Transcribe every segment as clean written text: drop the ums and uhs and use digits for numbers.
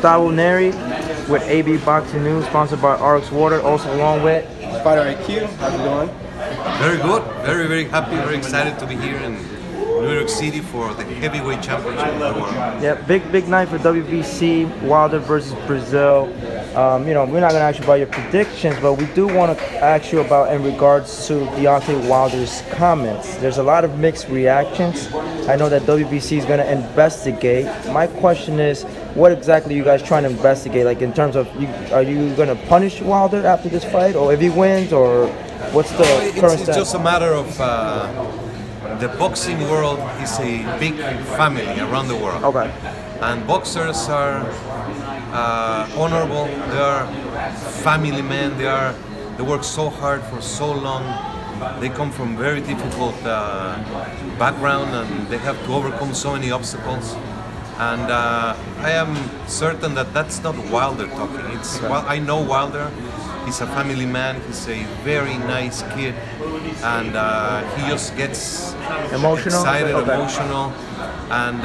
Gustavo Neri with AB Boxing News, sponsored by RX Water. Also along with Fighter IQ. How's it going? Very good. Very, very happy. Very excited to be here in New York City for the heavyweight championship of the world. Yeah, big night for WBC. Wilder versus Brazil. You know, we're not gonna ask you about your predictions, but we do want to ask you about in regards to Deontay Wilder's comments. There's a lot of mixed reactions. I know that WBC is gonna investigate. My question is, what exactly are you guys trying to investigate? Like in terms of, are you gonna punish Wilder after this fight, or if he wins, or what's the current It's status? just a matter of the boxing world is a big family around the world. Okay. And boxers are honorable. They are family men. They work so hard for so long. They come from very difficult background, and they have to overcome so many obstacles. And I am certain that that's not Wilder talking. Well, I know Wilder. He's a family man. He's a very nice kid, and he just gets excited, emotional. And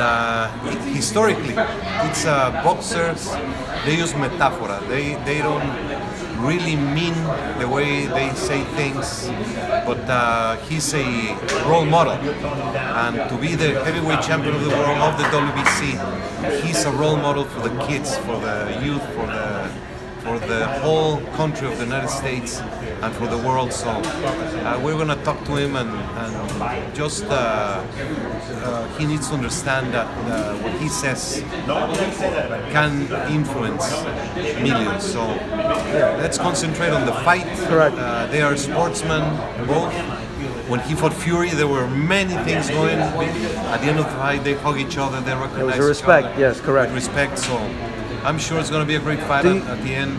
historically, it's boxers. They use metaphora. They don't really mean the way they say things, but he's a role model. And to be the heavyweight champion of the world of the WBC, he's a role model for the kids, for the youth, for the whole country of the United States and for the world. So we're going to talk to him, and just he needs to understand that what he says can influence millions. So let's concentrate on the fight. Correct. They are sportsmen, both. When he fought Fury, there were many things going. At the end of the fight, they hug each other, they recognize There was a respect, each other. yes, correct. Respect, so I'm sure it's going to be a great fight. At the end,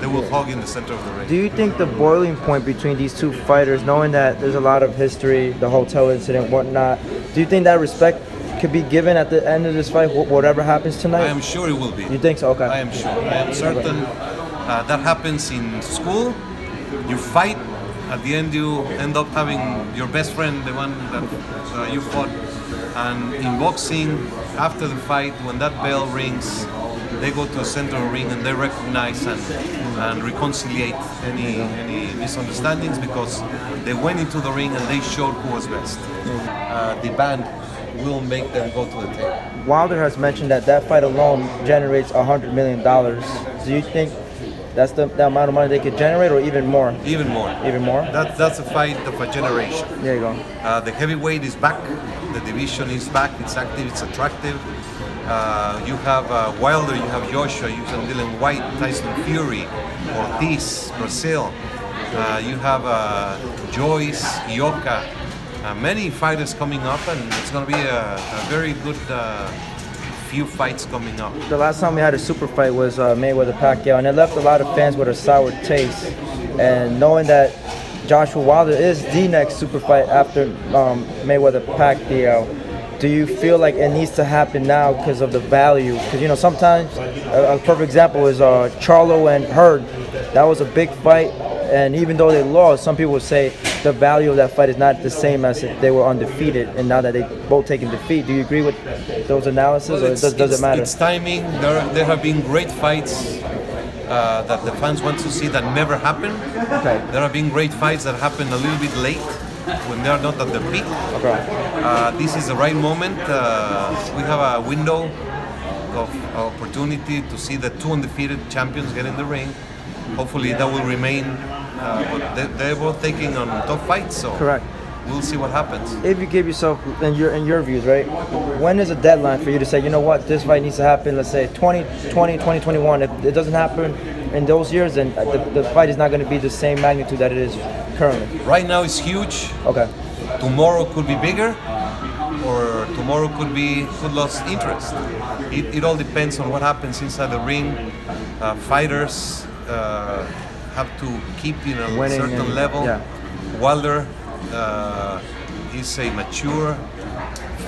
they will hug in the center of the ring. Do you think the boiling point between these two fighters, knowing that there's a lot of history, the hotel incident, whatnot, do you think that respect could be given at the end of this fight, whatever happens tonight? I am sure it will be. You think so? Okay. I am sure. I am certain that happens in school. You fight. At the end, you end up having your best friend, the one that you fought. And in boxing, after the fight, when that bell rings, they go to the center of the ring and they recognize and reconciliate any misunderstandings, because they went into the ring and they showed who was best. The band will make them go to the table. Wilder has mentioned that fight alone generates $100 million. Do you think that's the amount of money they could generate, or even more? Even more. Even more? That's a fight of a generation. There you go. The heavyweight is back. The division is back. It's active. It's attractive. You have Wilder. You have Joshua. You have Dylan White, Tyson Fury, Ortiz, Brazil. You have Joyce, Ioka. Many fighters coming up, and it's going to be a very good few fights coming up. The last time we had a super fight was Mayweather-Pacquiao, and it left a lot of fans with a sour taste. And knowing that Joshua Wilder is the next super fight after Mayweather-Pacquiao, do you feel like it needs to happen now because of the value? Because, you know, sometimes a perfect example is Charlo and Hurd. That was a big fight, and even though they lost, some people would say the value of that fight is not the same as if they were undefeated, and now that they both taken defeat. Do you agree with those analyses, or does it matter? It's timing. There have been great fights that the fans want to see that never happen. Okay. There have been great fights that happen a little bit late, when they are not at the peak. Okay. This is the right moment. We have a window of opportunity to see the two undefeated champions get in the ring. Hopefully that will remain, but they're both taking on tough fights, so Correct. We'll see what happens. If you give yourself, in your views, right, when is a deadline for you to say, you know what, this fight needs to happen, let's say 2020, 2021, if it doesn't happen in those years, then the fight is not going to be the same magnitude that it is currently? Right now it's huge. Okay. Tomorrow could be bigger, or tomorrow could lose interest. It all depends on what happens inside the ring. Fighters have to keep in a certain level. Yeah. Wilder is a mature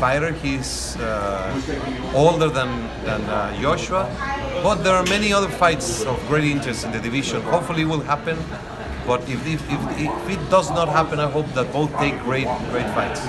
fighter. He's older than Joshua, but there are many other fights of great interest in the division. Hopefully it will happen, but if it does not happen, I hope that both take great fights.